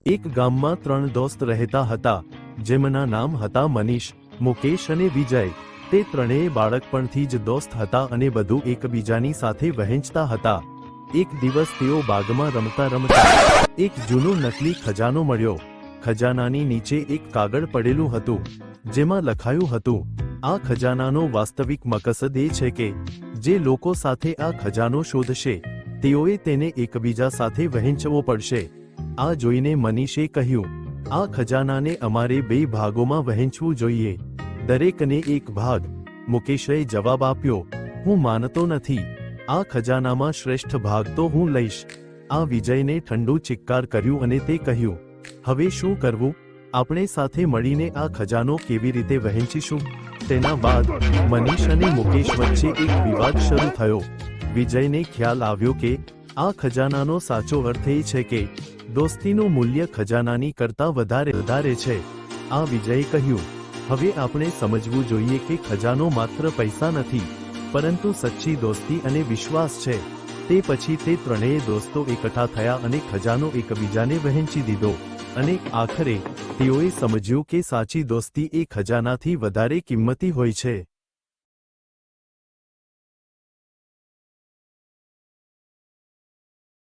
એક ગામમાં 3 દોસ્ત રહેતા હતા, જેમના નામ હતા મનીષ, મુકેશ અને વિજય। તે ત્રણેય બાળકપણથી જ દોસ્ત હતા અને બધું એકબીજાની સાથે વહેંચતા હતા। એક દિવસ તેઓ બાગમાં રમતા રમતા એક જૂનો નકલી ખજાનો મળ્યો। ખજાનાની નીચે એક કાગળ પડેલું હતું, જેમાં લખાયું હતું, આ ખજાનાનો વાસ્તવિક મકસદ એ છે કે જે લોકો સાથે આ ખજાનો શોધશે તેઓએ તેને એકબીજા સાથે વહેંચવો પડશે। આ જોઈને મનીષે કહ્યું, આ ખજાનાને અમારે 2 ભાગોમાં વહેંચવું જોઈએ, દરેકને એક ભાગ। મુકેશે જવાબ આપ્યો, હું માનતો નથી, આ ખજાનામાં શ્રેષ્ઠ ભાગ તો હું લઈશ। આ વિજયને ઠંડુ ચિક્કાર કર્યું અને તે કહ્યું, હવે શું કરવું? આપણે સાથે મળીને આ ખજાનો કેવી રીતે વહેંચીશું? તેના બાદ મનીષ અને મુકેશ વચ્ચે એક વિવાદ શરૂ થયો। વિજયને ખ્યાલ આવ્યો કે આ ખજાનાનો સાચો અર્થ એ છે કે દોસ્તીનું મૂલ્ય ખજાનાની કરતાં વધારે છે। આ વિજયે કહ્યું, હવે આપણે સમજવું જોઈએ કે ખજાનો માત્ર પૈસા નથી, પરંતુ સચ્ચી દોસ્તી અને વિશ્વાસ છે। તે પછી તે ત્રણેય દોસ્તો એકઠા થયા અને ખજાનો એકબીજાને વહેંચી દીધો, અને આખરે તેઓએ સમજ્યું કે સાચી દોસ્તી એ ખજાનાથી વધારે કિંમતી હોય છે।